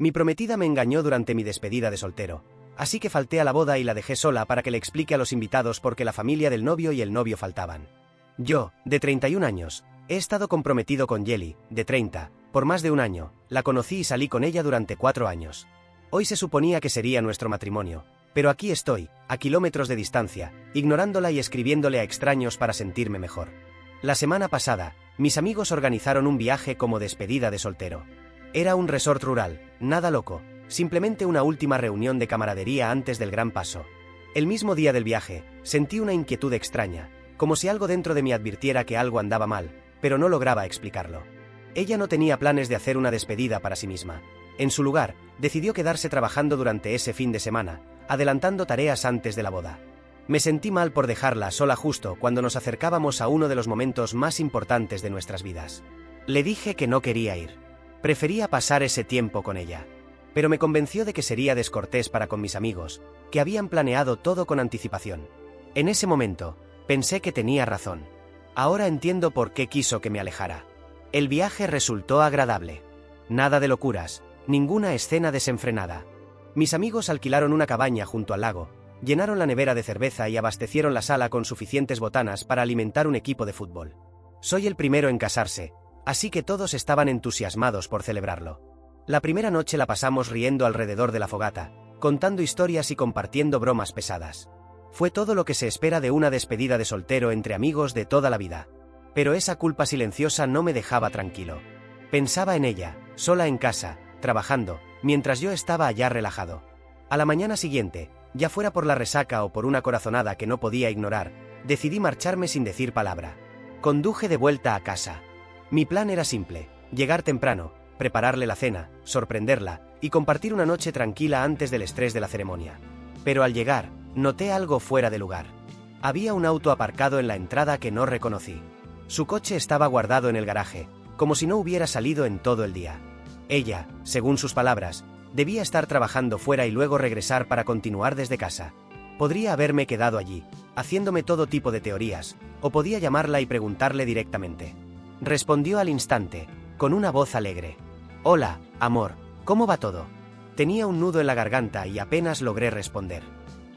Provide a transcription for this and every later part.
Mi prometida me engañó durante mi despedida de soltero, así que falté a la boda y la dejé sola para que le explique a los invitados por qué la familia del novio y el novio faltaban. Yo, de 31 años, he estado comprometido con Yeli, de 30, por más de un año, la conocí y salí con ella durante 4 años. Hoy se suponía que sería nuestro matrimonio, pero aquí estoy, a kilómetros de distancia, ignorándola y escribiéndole a extraños para sentirme mejor. La semana pasada, mis amigos organizaron un viaje como despedida de soltero. Era un resort rural, nada loco, simplemente una última reunión de camaradería antes del gran paso. El mismo día del viaje, sentí una inquietud extraña, como si algo dentro de mí advirtiera que algo andaba mal, pero no lograba explicarlo. Ella no tenía planes de hacer una despedida para sí misma. En su lugar, decidió quedarse trabajando durante ese fin de semana, adelantando tareas antes de la boda. Me sentí mal por dejarla sola justo cuando nos acercábamos a uno de los momentos más importantes de nuestras vidas. Le dije que no quería ir. Prefería pasar ese tiempo con ella. Pero me convenció de que sería descortés para con mis amigos, que habían planeado todo con anticipación. En ese momento, pensé que tenía razón. Ahora entiendo por qué quiso que me alejara. El viaje resultó agradable. Nada de locuras, ninguna escena desenfrenada. Mis amigos alquilaron una cabaña junto al lago, llenaron la nevera de cerveza y abastecieron la sala con suficientes botanas para alimentar un equipo de fútbol. Soy el primero en casarse, así que todos estaban entusiasmados por celebrarlo. La primera noche la pasamos riendo alrededor de la fogata, contando historias y compartiendo bromas pesadas. Fue todo lo que se espera de una despedida de soltero entre amigos de toda la vida. Pero esa culpa silenciosa no me dejaba tranquilo. Pensaba en ella, sola en casa, trabajando, mientras yo estaba allá relajado. A la mañana siguiente, ya fuera por la resaca o por una corazonada que no podía ignorar, decidí marcharme sin decir palabra. Conduje de vuelta a casa. Mi plan era simple: llegar temprano, prepararle la cena, sorprenderla y compartir una noche tranquila antes del estrés de la ceremonia. Pero al llegar, noté algo fuera de lugar. Había un auto aparcado en la entrada que no reconocí. Su coche estaba guardado en el garaje, como si no hubiera salido en todo el día. Ella, según sus palabras, debía estar trabajando fuera y luego regresar para continuar desde casa. Podría haberme quedado allí, haciéndome todo tipo de teorías, o podía llamarla y preguntarle directamente. Respondió al instante, con una voz alegre. «Hola, amor, ¿cómo va todo?» Tenía un nudo en la garganta y apenas logré responder.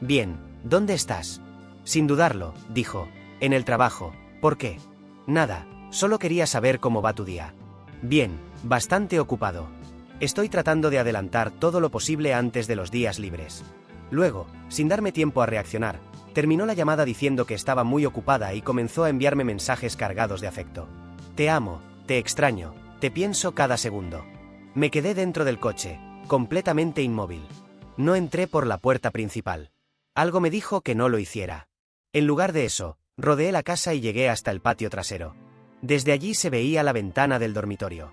«Bien, ¿dónde estás?» Sin dudarlo, dijo, «En el trabajo. ¿Por qué?» «Nada, solo quería saber cómo va tu día». «Bien, bastante ocupado. Estoy tratando de adelantar todo lo posible antes de los días libres». Luego, sin darme tiempo a reaccionar, terminó la llamada diciendo que estaba muy ocupada y comenzó a enviarme mensajes cargados de afecto. «Te amo, te extraño, te pienso cada segundo». Me quedé dentro del coche, completamente inmóvil. No entré por la puerta principal. Algo me dijo que no lo hiciera. En lugar de eso, rodeé la casa y llegué hasta el patio trasero. Desde allí se veía la ventana del dormitorio.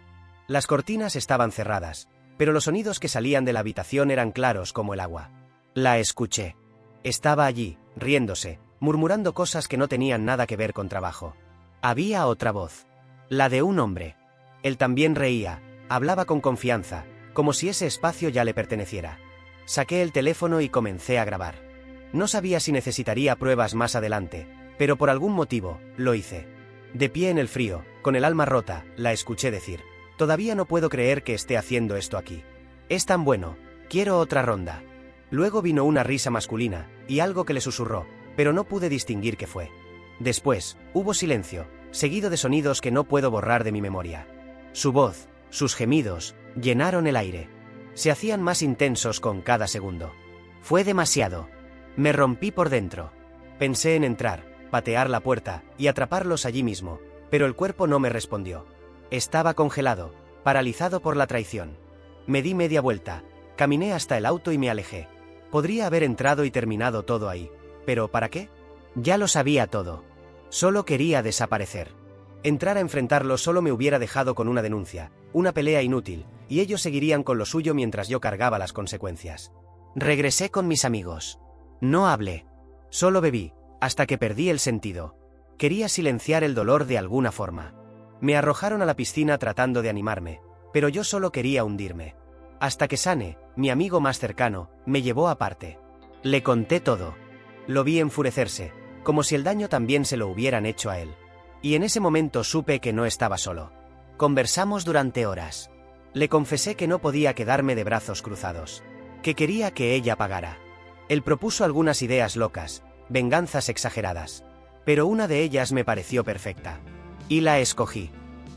Las cortinas estaban cerradas, pero los sonidos que salían de la habitación eran claros como el agua. La escuché. Estaba allí, riéndose, murmurando cosas que no tenían nada que ver con trabajo. Había otra voz. La de un hombre. Él también reía, hablaba con confianza, como si ese espacio ya le perteneciera. Saqué el teléfono y comencé a grabar. No sabía si necesitaría pruebas más adelante, pero por algún motivo, lo hice. De pie en el frío, con el alma rota, la escuché decir: «Todavía no puedo creer que esté haciendo esto aquí. Es tan bueno, quiero otra ronda». Luego vino una risa masculina, y algo que le susurró, pero no pude distinguir qué fue. Después, hubo silencio, seguido de sonidos que no puedo borrar de mi memoria. Su voz, sus gemidos, llenaron el aire. Se hacían más intensos con cada segundo. Fue demasiado. Me rompí por dentro. Pensé en entrar, patear la puerta y atraparlos allí mismo, pero el cuerpo no me respondió. Estaba congelado, paralizado por la traición. Me di media vuelta, caminé hasta el auto y me alejé. Podría haber entrado y terminado todo ahí, pero ¿para qué? Ya lo sabía todo. Solo quería desaparecer. Entrar a enfrentarlo solo me hubiera dejado con una denuncia, una pelea inútil, y ellos seguirían con lo suyo mientras yo cargaba las consecuencias. Regresé con mis amigos. No hablé. Solo bebí, hasta que perdí el sentido. Quería silenciar el dolor de alguna forma. Me arrojaron a la piscina tratando de animarme, pero yo solo quería hundirme. Hasta que Sane, mi amigo más cercano, me llevó aparte. Le conté todo. Lo vi enfurecerse, como si el daño también se lo hubieran hecho a él. Y en ese momento supe que no estaba solo. Conversamos durante horas. Le confesé que no podía quedarme de brazos cruzados, que quería que ella pagara. Él propuso algunas ideas locas, venganzas exageradas, pero una de ellas me pareció perfecta. Y la escogí.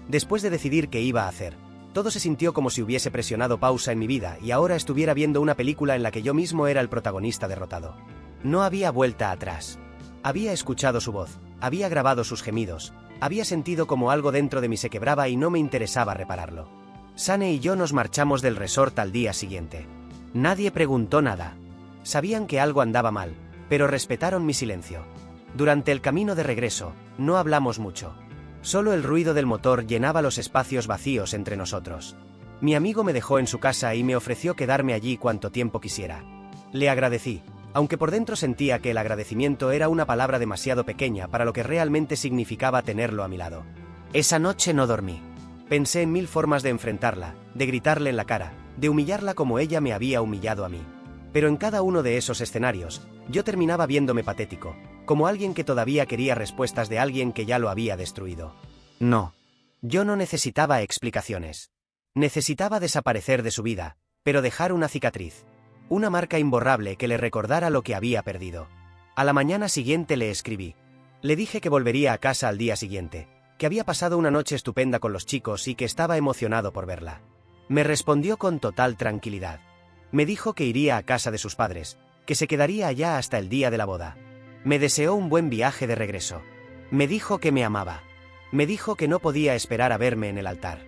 Después de decidir qué iba a hacer, todo se sintió como si hubiese presionado pausa en mi vida y ahora estuviera viendo una película en la que yo mismo era el protagonista derrotado. No había vuelta atrás. Había escuchado su voz, había grabado sus gemidos, había sentido como algo dentro de mí se quebraba y no me interesaba repararlo. Sane y yo nos marchamos del resort al día siguiente. Nadie preguntó nada. Sabían que algo andaba mal, pero respetaron mi silencio. Durante el camino de regreso, no hablamos mucho. Solo el ruido del motor llenaba los espacios vacíos entre nosotros. Mi amigo me dejó en su casa y me ofreció quedarme allí cuanto tiempo quisiera. Le agradecí, aunque por dentro sentía que el agradecimiento era una palabra demasiado pequeña para lo que realmente significaba tenerlo a mi lado. Esa noche no dormí. Pensé en 1000 formas de enfrentarla, de gritarle en la cara, de humillarla como ella me había humillado a mí. Pero en cada uno de esos escenarios, yo terminaba viéndome patético, como alguien que todavía quería respuestas de alguien que ya lo había destruido. No. Yo no necesitaba explicaciones. Necesitaba desaparecer de su vida, pero dejar una cicatriz. Una marca imborrable que le recordara lo que había perdido. A la mañana siguiente le escribí. Le dije que volvería a casa al día siguiente, que había pasado una noche estupenda con los chicos y que estaba emocionado por verla. Me respondió con total tranquilidad. Me dijo que iría a casa de sus padres, que se quedaría allá hasta el día de la boda. Me deseó un buen viaje de regreso. Me dijo que me amaba. Me dijo que no podía esperar a verme en el altar.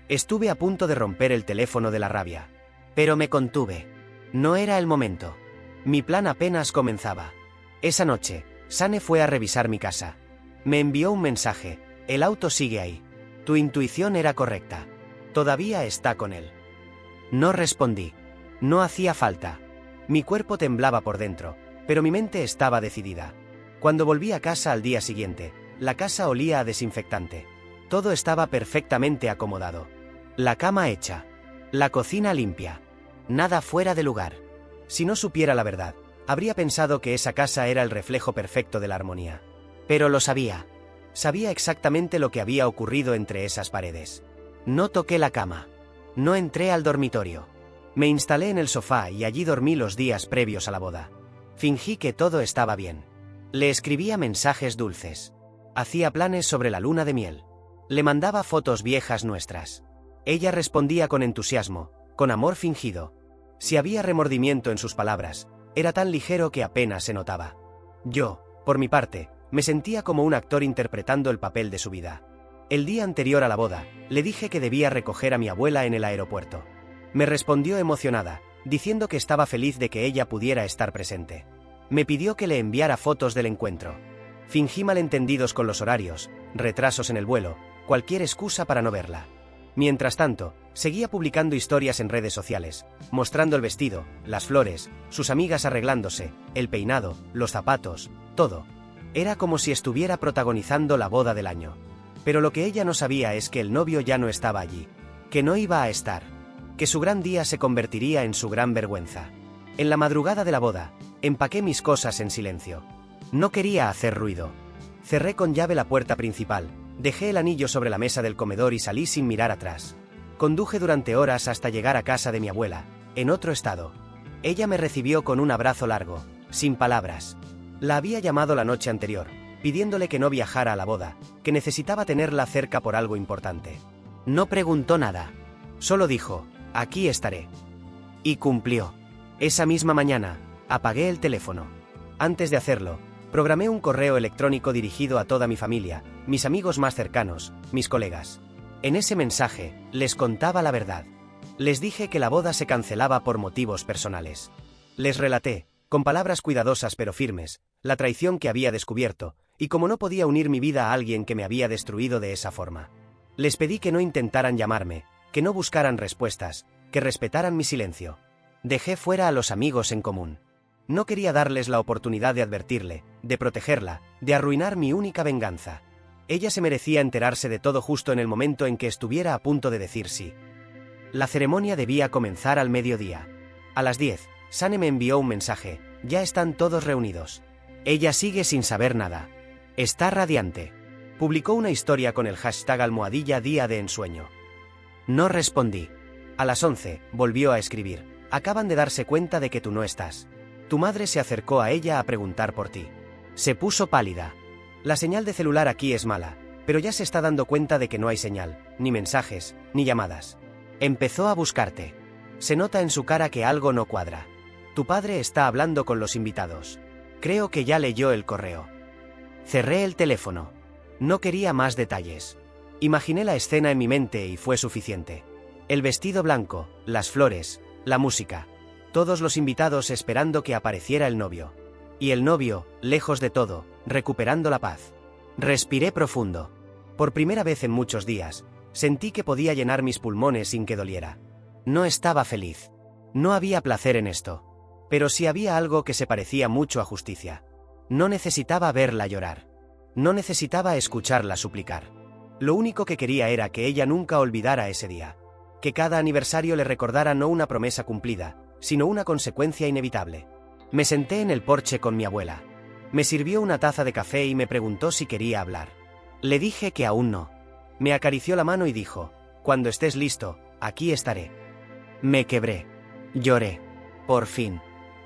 Estuve a punto de romper el teléfono de la rabia. Pero me contuve. No era el momento. Mi plan apenas comenzaba. Esa noche, Sane fue a revisar mi casa. Me envió un mensaje. El auto sigue ahí. Tu intuición era correcta. Todavía está con él. No respondí. No hacía falta. Mi cuerpo temblaba por dentro, pero mi mente estaba decidida. Cuando volví a casa al día siguiente, la casa olía a desinfectante. Todo estaba perfectamente acomodado. La cama hecha. La cocina limpia. Nada fuera de lugar. Si no supiera la verdad, habría pensado que esa casa era el reflejo perfecto de la armonía. Pero lo sabía. Sabía exactamente lo que había ocurrido entre esas paredes. No toqué la cama. No entré al dormitorio. Me instalé en el sofá y allí dormí los días previos a la boda. Fingí que todo estaba bien. Le escribía mensajes dulces. Hacía planes sobre la luna de miel. Le mandaba fotos viejas nuestras. Ella respondía con entusiasmo, con amor fingido. Si había remordimiento en sus palabras, era tan ligero que apenas se notaba. Yo, por mi parte, me sentía como un actor interpretando el papel de su vida. El día anterior a la boda, le dije que debía recoger a mi abuela en el aeropuerto. Me respondió emocionada, diciendo que estaba feliz de que ella pudiera estar presente. Me pidió que le enviara fotos del encuentro. Fingí malentendidos con los horarios, retrasos en el vuelo, cualquier excusa para no verla. Mientras tanto, seguía publicando historias en redes sociales, mostrando el vestido, las flores, sus amigas arreglándose, el peinado, los zapatos, todo. Era como si estuviera protagonizando la boda del año. Pero lo que ella no sabía es que el novio ya no estaba allí, que no iba a estar, que su gran día se convertiría en su gran vergüenza. En la madrugada de la boda, empaqué mis cosas en silencio. No quería hacer ruido. Cerré con llave la puerta principal, dejé el anillo sobre la mesa del comedor y salí sin mirar atrás. Conduje durante horas hasta llegar a casa de mi abuela, en otro estado. Ella me recibió con un abrazo largo, sin palabras. La había llamado la noche anterior, pidiéndole que no viajara a la boda, que necesitaba tenerla cerca por algo importante. No preguntó nada. Solo dijo, aquí estaré. Y cumplió. Esa misma mañana, apagué el teléfono. Antes de hacerlo, programé un correo electrónico dirigido a toda mi familia, mis amigos más cercanos, mis colegas. En ese mensaje, les contaba la verdad. Les dije que la boda se cancelaba por motivos personales. Les relaté, con palabras cuidadosas pero firmes, la traición que había descubierto, y cómo no podía unir mi vida a alguien que me había destruido de esa forma. Les pedí que no intentaran llamarme, que no buscaran respuestas, que respetaran mi silencio. Dejé fuera a los amigos en común. No quería darles la oportunidad de advertirle, de protegerla, de arruinar mi única venganza. Ella se merecía enterarse de todo justo en el momento en que estuviera a punto de decir sí. La ceremonia debía comenzar al mediodía. A las 10, Sane me envió un mensaje, ya están todos reunidos. Ella sigue sin saber nada. Está radiante. Publicó una historia con el hashtag #día de ensueño. No respondí. A las 11, volvió a escribir. Acaban de darse cuenta de que tú no estás. Tu madre se acercó a ella a preguntar por ti. Se puso pálida. La señal de celular aquí es mala, pero ya se está dando cuenta de que no hay señal, ni mensajes, ni llamadas. Empezó a buscarte. Se nota en su cara que algo no cuadra. Tu padre está hablando con los invitados. Creo que ya leyó el correo. Cerré el teléfono. No quería más detalles. Imaginé la escena en mi mente y fue suficiente. El vestido blanco, las flores, la música. Todos los invitados esperando que apareciera el novio. Y el novio, lejos de todo, recuperando la paz. Respiré profundo. Por primera vez en muchos días, sentí que podía llenar mis pulmones sin que doliera. No estaba feliz. No había placer en esto. Pero sí había algo que se parecía mucho a justicia. No necesitaba verla llorar. No necesitaba escucharla suplicar. Lo único que quería era que ella nunca olvidara ese día. Que cada aniversario le recordara no una promesa cumplida, sino una consecuencia inevitable. Me senté en el porche con mi abuela. Me sirvió una taza de café y me preguntó si quería hablar. Le dije que aún no. Me acarició la mano y dijo, cuando estés listo, aquí estaré. Me quebré. Lloré. Por fin.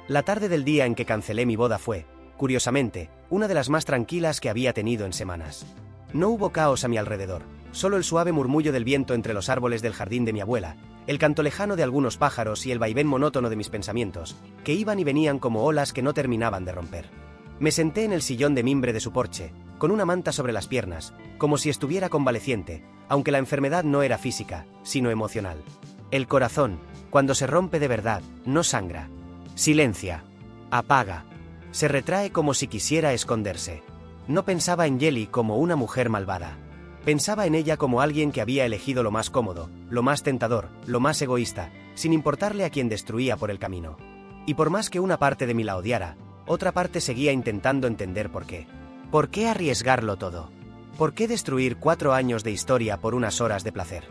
La tarde del día en que cancelé mi boda fue, curiosamente, una de las más tranquilas que había tenido en semanas. No hubo caos a mi alrededor, solo el suave murmullo del viento entre los árboles del jardín de mi abuela, el canto lejano de algunos pájaros y el vaivén monótono de mis pensamientos, que iban y venían como olas que no terminaban de romper. Me senté en el sillón de mimbre de su porche, con una manta sobre las piernas, como si estuviera convaleciente, aunque la enfermedad no era física, sino emocional. El corazón, cuando se rompe de verdad, no sangra. Silencia. Apaga. Se retrae como si quisiera esconderse. No pensaba en Yeli como una mujer malvada. Pensaba en ella como alguien que había elegido lo más cómodo, lo más tentador, lo más egoísta, sin importarle a quien destruía por el camino. Y por más que una parte de mí la odiara, otra parte seguía intentando entender por qué. ¿Por qué arriesgarlo todo? ¿Por qué destruir 4 años de historia por unas horas de placer?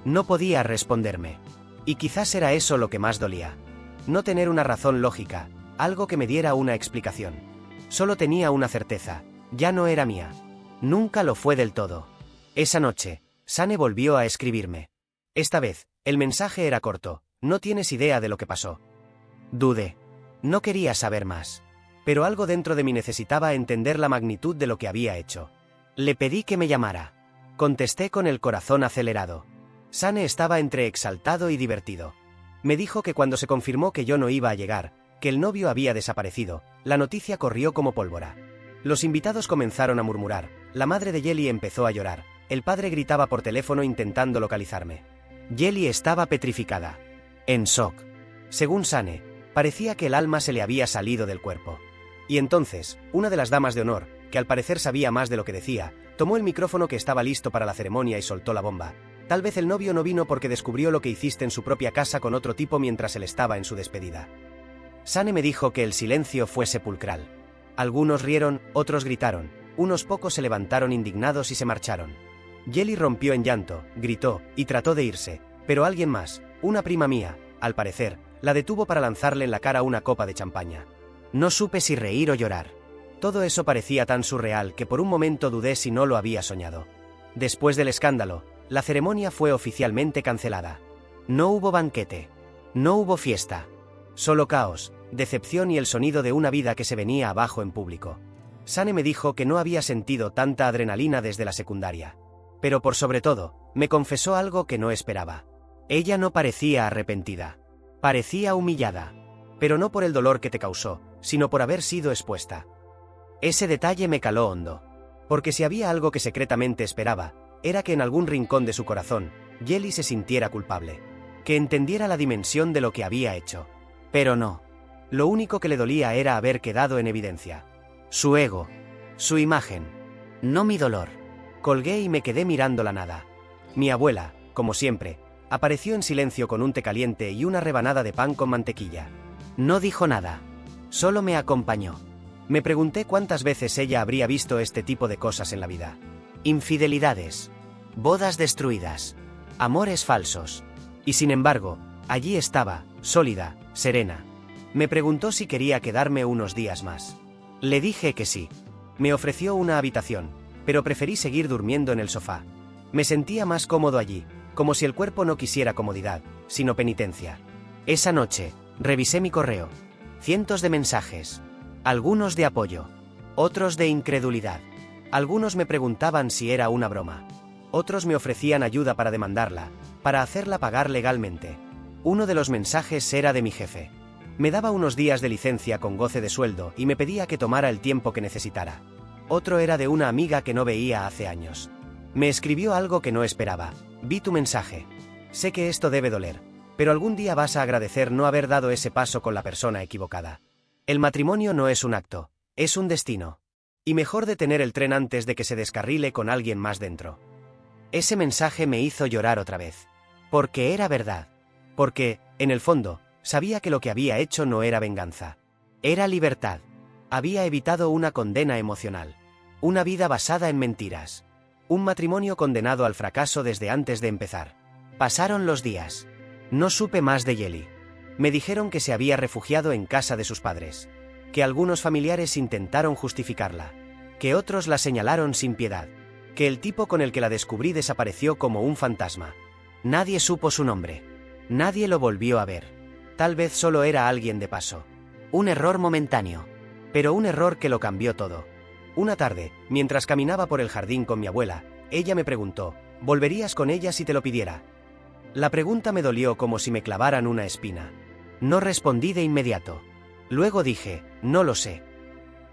No podía responderme. Y quizás era eso lo que más dolía. No tener una razón lógica, algo que me diera una explicación. Solo tenía una certeza, ya no era mía. Nunca lo fue del todo. Esa noche, Sane volvió a escribirme. Esta vez, el mensaje era corto, no tienes idea de lo que pasó. Dudé. No quería saber más. Pero algo dentro de mí necesitaba entender la magnitud de lo que había hecho. Le pedí que me llamara. Contesté con el corazón acelerado. Sane estaba entre exaltado y divertido. Me dijo que cuando se confirmó que yo no iba a llegar, que el novio había desaparecido, la noticia corrió como pólvora. Los invitados comenzaron a murmurar, la madre de Yeli empezó a llorar, el padre gritaba por teléfono intentando localizarme. Yeli estaba petrificada. En shock. Según Sane, parecía que el alma se le había salido del cuerpo. Y entonces, una de las damas de honor, que al parecer sabía más de lo que decía, tomó el micrófono que estaba listo para la ceremonia y soltó la bomba. Tal vez el novio no vino porque descubrió lo que hiciste en su propia casa con otro tipo mientras él estaba en su despedida. Sane me dijo que el silencio fue sepulcral. Algunos rieron, otros gritaron, unos pocos se levantaron indignados y se marcharon. Yeli rompió en llanto, gritó, y trató de irse, pero alguien más, una prima mía, al parecer, la detuvo para lanzarle en la cara una copa de champaña. No supe si reír o llorar. Todo eso parecía tan surreal que por un momento dudé si no lo había soñado. Después del escándalo, la ceremonia fue oficialmente cancelada. No hubo banquete. No hubo fiesta. Solo caos, decepción y el sonido de una vida que se venía abajo en público. Sane me dijo que no había sentido tanta adrenalina desde la secundaria. Pero por sobre todo, me confesó algo que no esperaba. Ella no parecía arrepentida. Parecía humillada. Pero no por el dolor que te causó, sino por haber sido expuesta. Ese detalle me caló hondo. Porque si había algo que secretamente esperaba, era que en algún rincón de su corazón, Yeli se sintiera culpable. Que entendiera la dimensión de lo que había hecho. Pero no. Lo único que le dolía era haber quedado en evidencia. Su ego. Su imagen. No mi dolor. Colgué y me quedé mirando la nada. Mi abuela, como siempre, apareció en silencio con un té caliente y una rebanada de pan con mantequilla. No dijo nada. Solo me acompañó. Me pregunté cuántas veces ella habría visto este tipo de cosas en la vida. Infidelidades. Bodas destruidas. Amores falsos. Y sin embargo, allí estaba, sólida, serena. Me preguntó si quería quedarme unos días más. Le dije que sí. Me ofreció una habitación, pero preferí seguir durmiendo en el sofá. Me sentía más cómodo allí, como si el cuerpo no quisiera comodidad, sino penitencia. Esa noche, revisé mi correo. Cientos de mensajes. Algunos de apoyo. Otros de incredulidad. Algunos me preguntaban si era una broma. Otros me ofrecían ayuda para demandarla, para hacerla pagar legalmente. Uno de los mensajes era de mi jefe. Me daba unos días de licencia con goce de sueldo y me pedía que tomara el tiempo que necesitara. Otro era de una amiga que no veía hace años. Me escribió algo que no esperaba. Vi tu mensaje. Sé que esto debe doler, pero algún día vas a agradecer no haber dado ese paso con la persona equivocada. El matrimonio no es un acto, es un destino. Y mejor detener el tren antes de que se descarrile con alguien más dentro. Ese mensaje me hizo llorar otra vez. Porque era verdad. Porque, en el fondo, sabía que lo que había hecho no era venganza. Era libertad. Había evitado una condena emocional. Una vida basada en mentiras. Un matrimonio condenado al fracaso desde antes de empezar. Pasaron los días. No supe más de Yeli. Me dijeron que se había refugiado en casa de sus padres. Que algunos familiares intentaron justificarla. Que otros la señalaron sin piedad. Que el tipo con el que la descubrí desapareció como un fantasma. Nadie supo su nombre. Nadie lo volvió a ver. Tal vez solo era alguien de paso. Un error momentáneo. Pero un error que lo cambió todo. Una tarde, mientras caminaba por el jardín con mi abuela, ella me preguntó, ¿volverías con ella si te lo pidiera? La pregunta me dolió como si me clavaran una espina. No respondí de inmediato. Luego dije, no lo sé.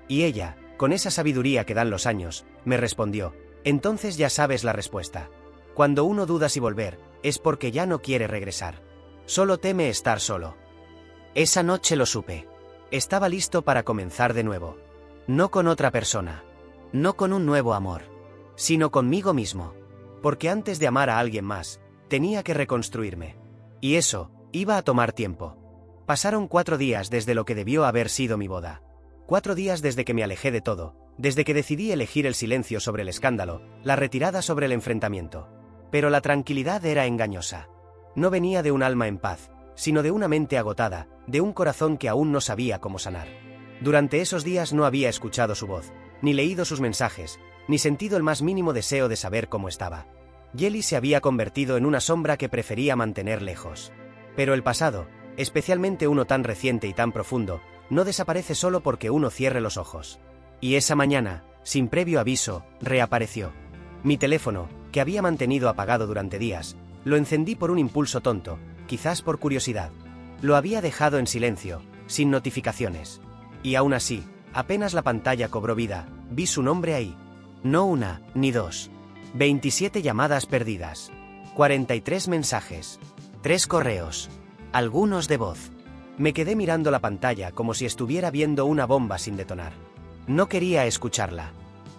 Y ella, con esa sabiduría que dan los años, me respondió, entonces ya sabes la respuesta. Cuando uno duda si volver, es porque ya no quiere regresar. Solo teme estar solo. Esa noche lo supe. Estaba listo para comenzar de nuevo. No con otra persona. No con un nuevo amor. Sino conmigo mismo. Porque antes de amar a alguien más, tenía que reconstruirme. Y eso, iba a tomar tiempo. Pasaron 4 días desde lo que debió haber sido mi boda. 4 días desde que me alejé de todo, desde que decidí elegir el silencio sobre el escándalo, la retirada sobre el enfrentamiento. Pero la tranquilidad era engañosa. No venía de un alma en paz, sino de una mente agotada, de un corazón que aún no sabía cómo sanar. Durante esos días no había escuchado su voz, ni leído sus mensajes, ni sentido el más mínimo deseo de saber cómo estaba. Yeli se había convertido en una sombra que prefería mantener lejos. Pero el pasado, especialmente uno tan reciente y tan profundo, no desaparece solo porque uno cierre los ojos. Y esa mañana, sin previo aviso, reapareció. Mi teléfono, que había mantenido apagado durante días, lo encendí por un impulso tonto, quizás por curiosidad. Lo había dejado en silencio, sin notificaciones. Y aún así, apenas la pantalla cobró vida, vi su nombre ahí. No una, ni dos. 27 llamadas perdidas. 43 mensajes. 3 correos. Algunos de voz. Me quedé mirando la pantalla como si estuviera viendo una bomba sin detonar. No quería escucharla.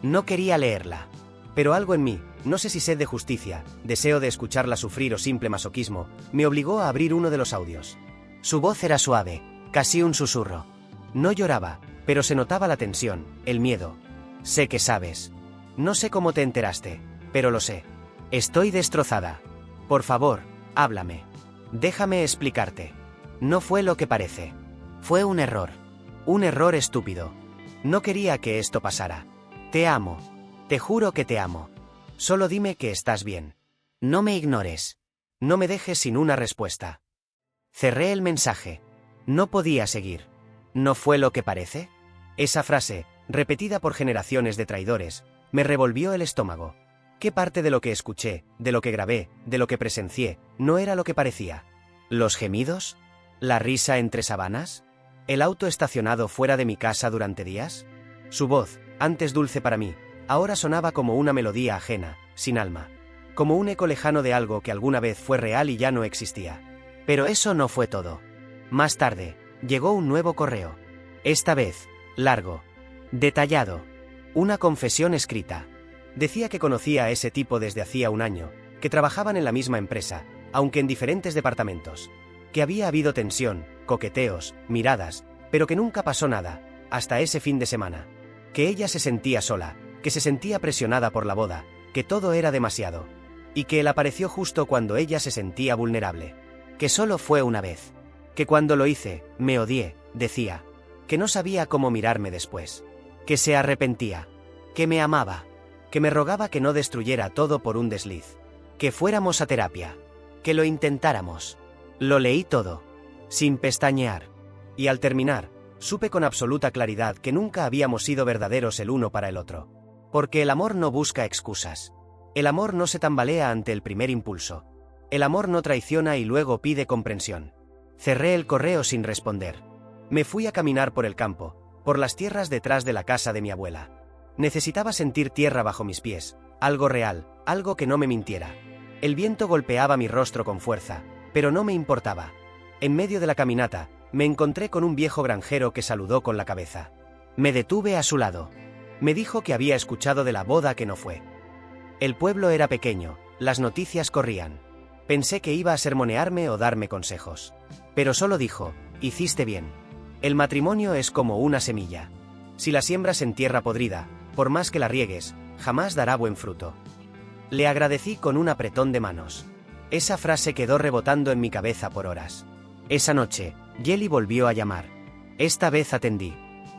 No quería leerla. Pero algo en mí, no sé si sed de justicia, deseo de escucharla sufrir o simple masoquismo, me obligó a abrir uno de los audios. Su voz era suave, casi un susurro. No lloraba, pero se notaba la tensión, el miedo. Sé que sabes. No sé cómo te enteraste, pero lo sé. Estoy destrozada. Por favor, háblame. Déjame explicarte. No fue lo que parece. Fue un error. Un error estúpido. No quería que esto pasara. Te amo. Te juro que te amo. Solo dime que estás bien. No me ignores. No me dejes sin una respuesta. Cerré el mensaje. No podía seguir. ¿No fue lo que parece? Esa frase, repetida por generaciones de traidores, me revolvió el estómago. ¿Qué parte de lo que escuché, de lo que grabé, de lo que presencié, no era lo que parecía? ¿Los gemidos? ¿La risa entre sábanas? ¿El auto estacionado fuera de mi casa durante días? Su voz, antes dulce para mí, ahora sonaba como una melodía ajena, sin alma. Como un eco lejano de algo que alguna vez fue real y ya no existía. Pero eso no fue todo. Más tarde, llegó un nuevo correo. Esta vez, largo. Detallado. Una confesión escrita. Decía que conocía a ese tipo desde hacía un año, que trabajaban en la misma empresa, aunque en diferentes departamentos. Que había habido tensión, coqueteos, miradas, pero que nunca pasó nada, hasta ese fin de semana. Que ella se sentía sola, que se sentía presionada por la boda, que todo era demasiado. Y que él apareció justo cuando ella se sentía vulnerable. Que solo fue una vez. Que cuando lo hice, me odié, decía. Que no sabía cómo mirarme después. Que se arrepentía. Que me amaba. Que me rogaba que no destruyera todo por un desliz. Que fuéramos a terapia. Que lo intentáramos. Lo leí todo, sin pestañear. Y al terminar, supe con absoluta claridad que nunca habíamos sido verdaderos el uno para el otro. Porque el amor no busca excusas. El amor no se tambalea ante el primer impulso. El amor no traiciona y luego pide comprensión. Cerré el correo sin responder. Me fui a caminar por el campo, por las tierras detrás de la casa de mi abuela. Necesitaba sentir tierra bajo mis pies, algo real, algo que no me mintiera. El viento golpeaba mi rostro con fuerza, pero no me importaba. En medio de la caminata, me encontré con un viejo granjero que saludó con la cabeza. Me detuve a su lado. Me dijo que había escuchado de la boda que no fue. El pueblo era pequeño, las noticias corrían. Pensé que iba a sermonearme o darme consejos. Pero solo dijo, hiciste bien. El matrimonio es como una semilla. Si la siembras en tierra podrida, por más que la riegues, jamás dará buen fruto. Le agradecí con un apretón de manos. Esa frase quedó rebotando en mi cabeza por horas. Esa noche, Yeli volvió a llamar. Esta vez atendí.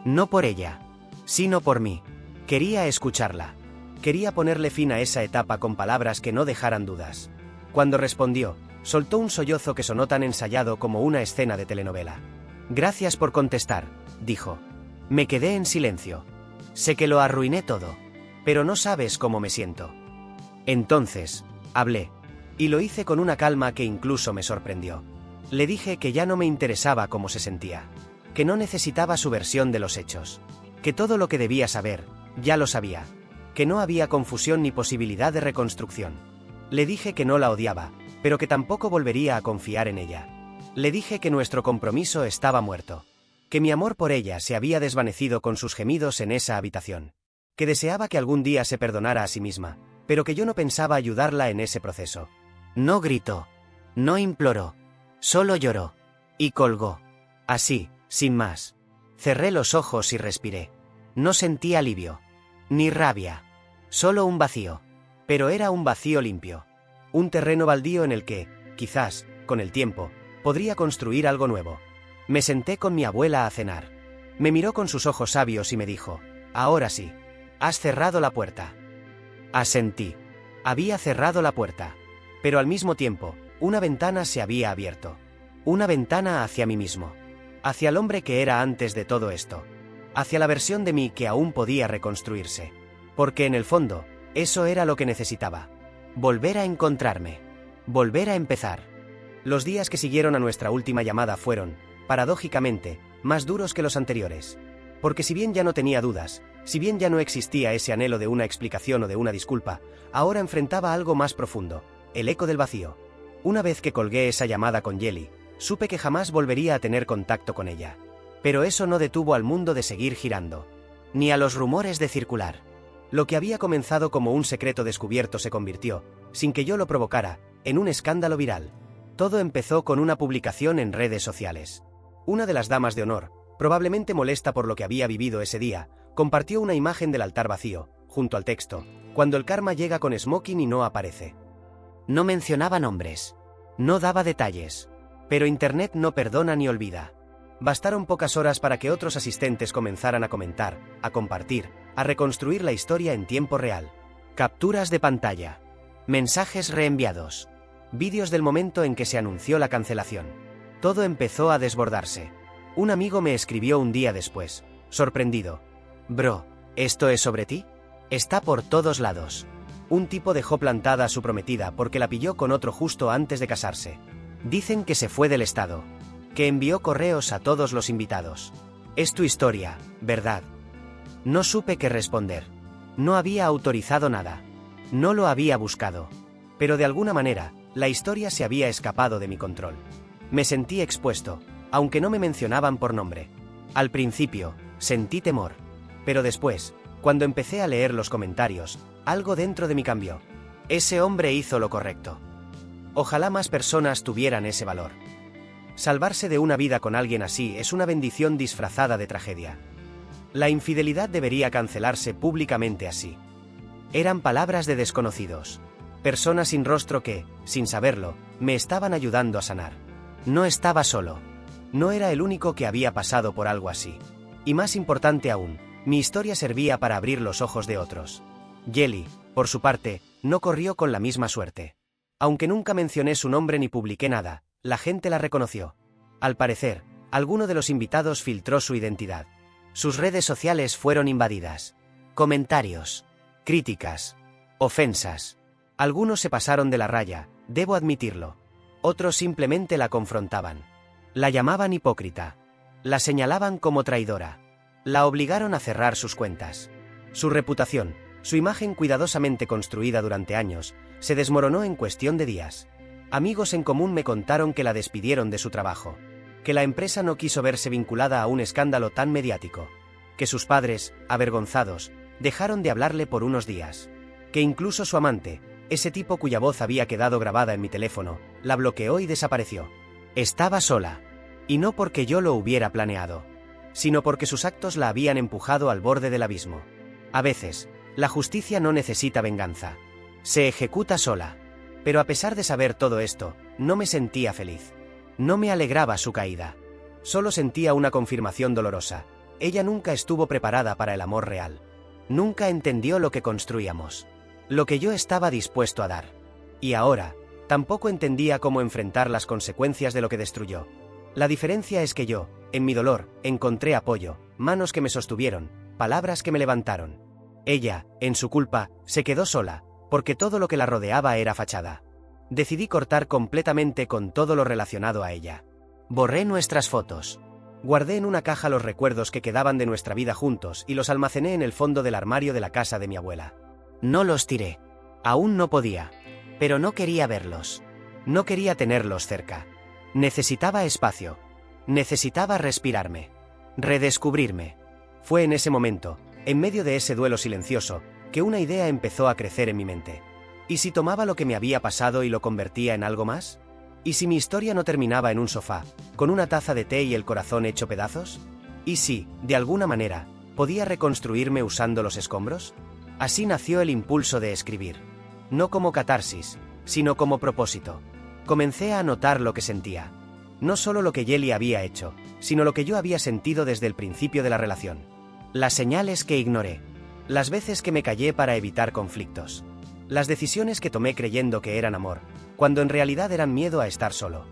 No por ella, sino por mí. Quería escucharla. Quería ponerle fin a esa etapa con palabras que no dejaran dudas. Cuando respondió, soltó un sollozo que sonó tan ensayado como una escena de telenovela. Gracias por contestar, dijo. Me quedé en silencio. Sé que lo arruiné todo, pero no sabes cómo me siento. Entonces, hablé. Y lo hice con una calma que incluso me sorprendió. Le dije que ya no me interesaba cómo se sentía. Que no necesitaba su versión de los hechos. Que todo lo que debía saber, ya lo sabía. Que no había confusión ni posibilidad de reconstrucción. Le dije que no la odiaba, pero que tampoco volvería a confiar en ella. Le dije que nuestro compromiso estaba muerto. Que mi amor por ella se había desvanecido con sus gemidos en esa habitación. Que deseaba que algún día se perdonara a sí misma, pero que yo no pensaba ayudarla en ese proceso. No gritó. No imploró. Solo lloró. Y colgó. Así, sin más. Cerré los ojos y respiré. No sentí alivio. Ni rabia. Solo un vacío. Pero era un vacío limpio. Un terreno baldío en el que, quizás, con el tiempo, podría construir algo nuevo. Me senté con mi abuela a cenar. Me miró con sus ojos sabios y me dijo, ahora sí. Has cerrado la puerta. Asentí. Había cerrado la puerta. Pero al mismo tiempo, una ventana se había abierto. Una ventana hacia mí mismo. Hacia el hombre que era antes de todo esto. Hacia la versión de mí que aún podía reconstruirse. Porque en el fondo, eso era lo que necesitaba. Volver a encontrarme. Volver a empezar. Los días que siguieron a nuestra última llamada fueron, paradójicamente, más duros que los anteriores. Porque si bien ya no tenía dudas, si bien ya no existía ese anhelo de una explicación o de una disculpa, ahora enfrentaba algo más profundo, el eco del vacío. Una vez que colgué esa llamada con Yeli, supe que jamás volvería a tener contacto con ella. Pero eso no detuvo al mundo de seguir girando. Ni a los rumores de circular. Lo que había comenzado como un secreto descubierto se convirtió, sin que yo lo provocara, en un escándalo viral. Todo empezó con una publicación en redes sociales. Una de las damas de honor, probablemente molesta por lo que había vivido ese día, compartió una imagen del altar vacío, junto al texto, cuando el karma llega con smoking y no aparece. No mencionaba nombres. No daba detalles. Pero Internet no perdona ni olvida. Bastaron pocas horas para que otros asistentes comenzaran a comentar, a compartir, a reconstruir la historia en tiempo real. Capturas de pantalla. Mensajes reenviados. Vídeos del momento en que se anunció la cancelación. Todo empezó a desbordarse. Un amigo me escribió un día después, sorprendido. Bro, ¿esto es sobre ti? Está por todos lados. Un tipo dejó plantada a su prometida porque la pilló con otro justo antes de casarse. Dicen que se fue del estado. Que envió correos a todos los invitados. Es tu historia, ¿verdad? No supe qué responder. No había autorizado nada. No lo había buscado. Pero de alguna manera, la historia se había escapado de mi control. Me sentí expuesto, aunque no me mencionaban por nombre. Al principio, sentí temor. Pero después, cuando empecé a leer los comentarios, algo dentro de mí cambió. Ese hombre hizo lo correcto. Ojalá más personas tuvieran ese valor. Salvarse de una vida con alguien así es una bendición disfrazada de tragedia. La infidelidad debería cancelarse públicamente así. Eran palabras de desconocidos. Personas sin rostro que, sin saberlo, me estaban ayudando a sanar. No estaba solo. No era el único que había pasado por algo así. Y más importante aún, mi historia servía para abrir los ojos de otros. Yeli, por su parte, no corrió con la misma suerte. Aunque nunca mencioné su nombre ni publiqué nada, la gente la reconoció. Al parecer, alguno de los invitados filtró su identidad. Sus redes sociales fueron invadidas. Comentarios, críticas, ofensas. Algunos se pasaron de la raya, debo admitirlo. Otros simplemente la confrontaban. La llamaban hipócrita. La señalaban como traidora. La obligaron a cerrar sus cuentas. Su reputación, su imagen cuidadosamente construida durante años, se desmoronó en cuestión de días. Amigos en común me contaron que la despidieron de su trabajo, que la empresa no quiso verse vinculada a un escándalo tan mediático, que sus padres, avergonzados, dejaron de hablarle por unos días, que incluso su amante, ese tipo cuya voz había quedado grabada en mi teléfono, la bloqueó y desapareció. Estaba sola, y no porque yo lo hubiera planeado, sino porque sus actos la habían empujado al borde del abismo. A veces, la justicia no necesita venganza. Se ejecuta sola. Pero a pesar de saber todo esto, no me sentía feliz. No me alegraba su caída. Solo sentía una confirmación dolorosa. Ella nunca estuvo preparada para el amor real. Nunca entendió lo que construíamos. Lo que yo estaba dispuesto a dar. Y ahora, tampoco entendía cómo enfrentar las consecuencias de lo que destruyó. La diferencia es que yo, en mi dolor, encontré apoyo, manos que me sostuvieron, palabras que me levantaron. Ella, en su culpa, se quedó sola, porque todo lo que la rodeaba era fachada. Decidí cortar completamente con todo lo relacionado a ella. Borré nuestras fotos. Guardé en una caja los recuerdos que quedaban de nuestra vida juntos y los almacené en el fondo del armario de la casa de mi abuela. No los tiré. Aún no podía. Pero no quería verlos. No quería tenerlos cerca. Necesitaba espacio. Necesitaba respirarme. Redescubrirme. Fue en ese momento, en medio de ese duelo silencioso, que una idea empezó a crecer en mi mente. ¿Y si tomaba lo que me había pasado y lo convertía en algo más? ¿Y si mi historia no terminaba en un sofá, con una taza de té y el corazón hecho pedazos? ¿Y si, de alguna manera, podía reconstruirme usando los escombros? Así nació el impulso de escribir. No como catarsis, sino como propósito. Comencé a anotar lo que sentía. No solo lo que Yeli había hecho, sino lo que yo había sentido desde el principio de la relación. Las señales que ignoré. Las veces que me callé para evitar conflictos. Las decisiones que tomé creyendo que eran amor, cuando en realidad eran miedo a estar solo.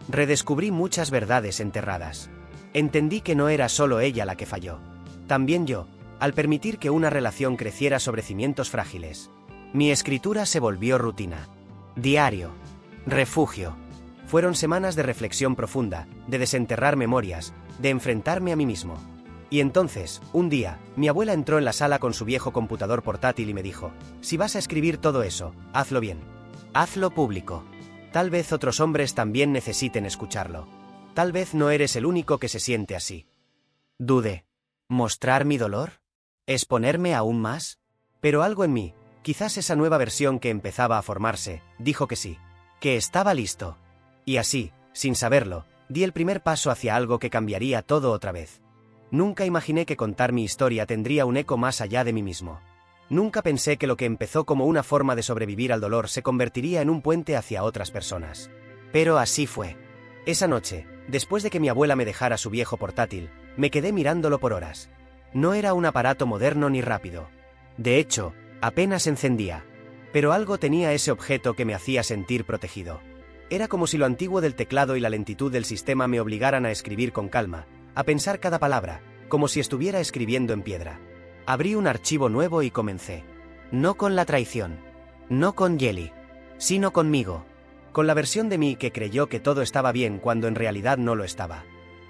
Redescubrí muchas verdades enterradas. Entendí que no era solo ella la que falló. También yo, al permitir que una relación creciera sobre cimientos frágiles. Mi escritura se volvió rutina. Diario. Refugio. Fueron semanas de reflexión profunda, de desenterrar memorias, de enfrentarme a mí mismo. Y entonces, un día, mi abuela entró en la sala con su viejo computador portátil y me dijo: si vas a escribir todo eso, hazlo bien. Hazlo público. Tal vez otros hombres también necesiten escucharlo. Tal vez no eres el único que se siente así. Dudé. ¿Mostrar mi dolor? ¿Exponerme aún más? Pero algo en mí, quizás esa nueva versión que empezaba a formarse, dijo que sí. Que estaba listo. Y así, sin saberlo, di el primer paso hacia algo que cambiaría todo otra vez. Nunca imaginé que contar mi historia tendría un eco más allá de mí mismo. Nunca pensé que lo que empezó como una forma de sobrevivir al dolor se convertiría en un puente hacia otras personas. Pero así fue. Esa noche, después de que mi abuela me dejara su viejo portátil, me quedé mirándolo por horas. No era un aparato moderno ni rápido. De hecho, apenas encendía. Pero algo tenía ese objeto que me hacía sentir protegido. Era como si lo antiguo del teclado y la lentitud del sistema me obligaran a escribir con calma, a pensar cada palabra, como si estuviera escribiendo en piedra. Abrí un archivo nuevo y comencé. No con la traición. No con Yeli. Sino conmigo. Con la versión de mí que creyó que todo estaba bien cuando en realidad no lo estaba.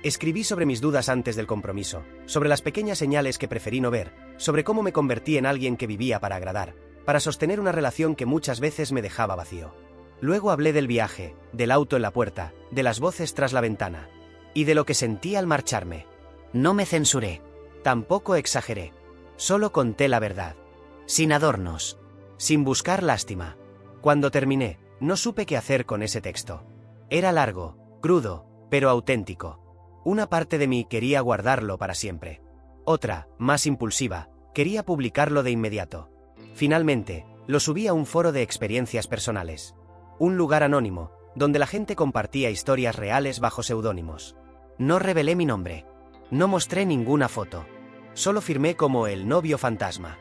Escribí sobre mis dudas antes del compromiso, sobre las pequeñas señales que preferí no ver, sobre cómo me convertí en alguien que vivía para agradar, para sostener una relación que muchas veces me dejaba vacío. Luego hablé del viaje, del auto en la puerta, de las voces tras la ventana. Y de lo que sentí al marcharme. No me censuré. Tampoco exageré. Solo conté la verdad. Sin adornos. Sin buscar lástima. Cuando terminé, no supe qué hacer con ese texto. Era largo, crudo, pero auténtico. Una parte de mí quería guardarlo para siempre. Otra, más impulsiva, quería publicarlo de inmediato. Finalmente, lo subí a un foro de experiencias personales. Un lugar anónimo, donde la gente compartía historias reales bajo seudónimos. No revelé mi nombre. No mostré ninguna foto. Solo firmé como el novio fantasma.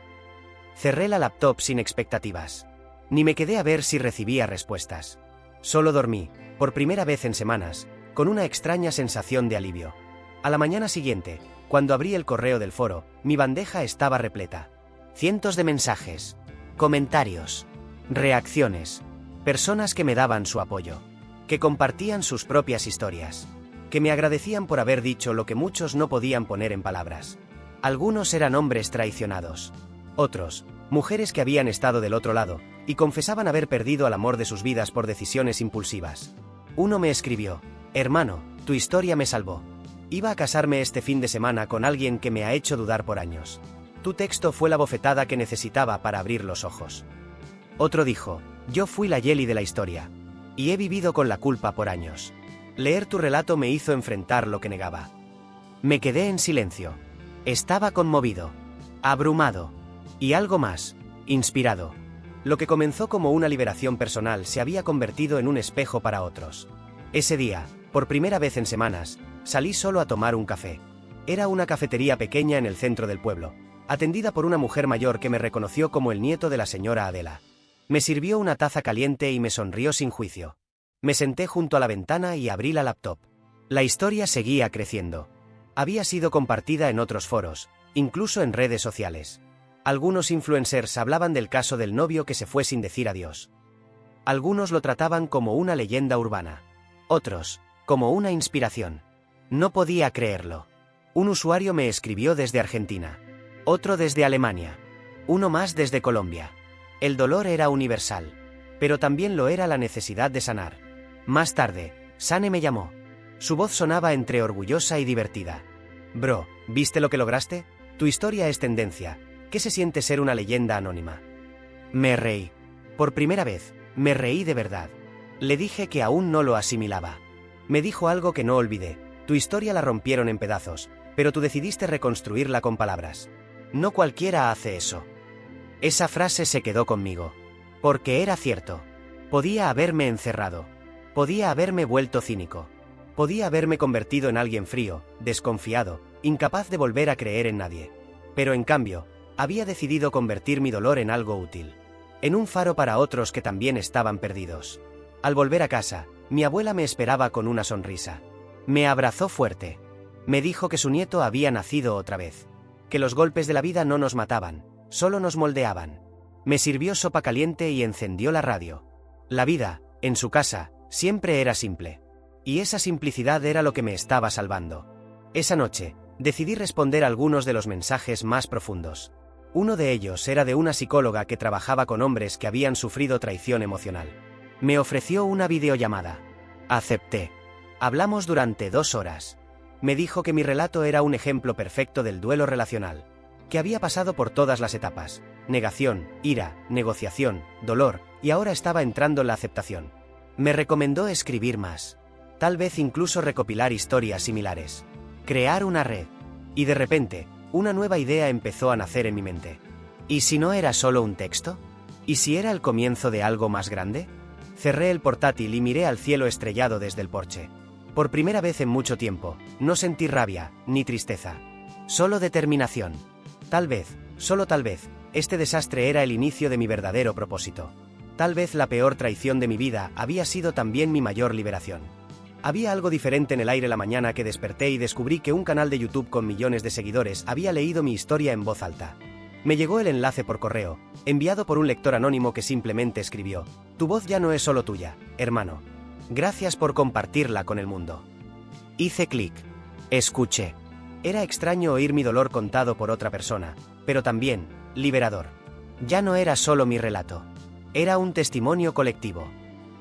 Cerré la laptop sin expectativas. Ni me quedé a ver si recibía respuestas. Solo dormí, por primera vez en semanas, con una extraña sensación de alivio. A la mañana siguiente, cuando abrí el correo del foro, mi bandeja estaba repleta. Cientos de mensajes, comentarios, reacciones, personas que me daban su apoyo, que compartían sus propias historias, que me agradecían por haber dicho lo que muchos no podían poner en palabras. Algunos eran hombres traicionados. Otros, mujeres que habían estado del otro lado, y confesaban haber perdido al amor de sus vidas por decisiones impulsivas. Uno me escribió: hermano, tu historia me salvó. Iba a casarme este fin de semana con alguien que me ha hecho dudar por años. Tu texto fue la bofetada que necesitaba para abrir los ojos. Otro dijo: yo fui la Yeli de la historia. Y he vivido con la culpa por años. Leer tu relato me hizo enfrentar lo que negaba. Me quedé en silencio. Estaba conmovido, abrumado, y algo más, inspirado. Lo que comenzó como una liberación personal se había convertido en un espejo para otros. Ese día, por primera vez en semanas, salí solo a tomar un café. Era una cafetería pequeña en el centro del pueblo, atendida por una mujer mayor que me reconoció como el nieto de la señora Adela. Me sirvió una taza caliente y me sonrió sin juicio. Me senté junto a la ventana y abrí la laptop. La historia seguía creciendo. Había sido compartida en otros foros, incluso en redes sociales. Algunos influencers hablaban del caso del novio que se fue sin decir adiós. Algunos lo trataban como una leyenda urbana. Otros, como una inspiración. No podía creerlo. Un usuario me escribió desde Argentina. Otro desde Alemania. Uno más desde Colombia. El dolor era universal. Pero también lo era la necesidad de sanar. Más tarde, Sane me llamó. Su voz sonaba entre orgullosa y divertida. Bro, ¿viste lo que lograste? Tu historia es tendencia. ¿Qué se siente ser una leyenda anónima? Me reí. Por primera vez, me reí de verdad. Le dije que aún no lo asimilaba. Me dijo algo que no olvidé. Tu historia la rompieron en pedazos, pero tú decidiste reconstruirla con palabras. No cualquiera hace eso. Esa frase se quedó conmigo. Porque era cierto. Podía haberme encerrado. Podía haberme vuelto cínico. Podía haberme convertido en alguien frío, desconfiado, incapaz de volver a creer en nadie. Pero en cambio, había decidido convertir mi dolor en algo útil. En un faro para otros que también estaban perdidos. Al volver a casa, mi abuela me esperaba con una sonrisa. Me abrazó fuerte. Me dijo que su nieto había nacido otra vez. Que los golpes de la vida no nos mataban, solo nos moldeaban. Me sirvió sopa caliente y encendió la radio. La vida, en su casa, siempre era simple. Y esa simplicidad era lo que me estaba salvando. Esa noche, decidí responder algunos de los mensajes más profundos. Uno de ellos era de una psicóloga que trabajaba con hombres que habían sufrido traición emocional. Me ofreció una videollamada. Acepté. Hablamos durante 2 horas. Me dijo que mi relato era un ejemplo perfecto del duelo relacional. Que había pasado por todas las etapas: negación, ira, negociación, dolor, y ahora estaba entrando en la aceptación. Me recomendó escribir más. Tal vez incluso recopilar historias similares. Crear una red. Y de repente, una nueva idea empezó a nacer en mi mente. ¿Y si no era solo un texto? ¿Y si era el comienzo de algo más grande? Cerré el portátil y miré al cielo estrellado desde el porche. Por primera vez en mucho tiempo, no sentí rabia, ni tristeza. Solo determinación. Tal vez, solo tal vez, este desastre era el inicio de mi verdadero propósito. Tal vez la peor traición de mi vida había sido también mi mayor liberación. Había algo diferente en el aire la mañana que desperté y descubrí que un canal de YouTube con millones de seguidores había leído mi historia en voz alta. Me llegó el enlace por correo, enviado por un lector anónimo que simplemente escribió: tu voz ya no es solo tuya, hermano. Gracias por compartirla con el mundo. Hice clic. Escuché. Era extraño oír mi dolor contado por otra persona, pero también liberador. Ya no era solo mi relato. Era un testimonio colectivo.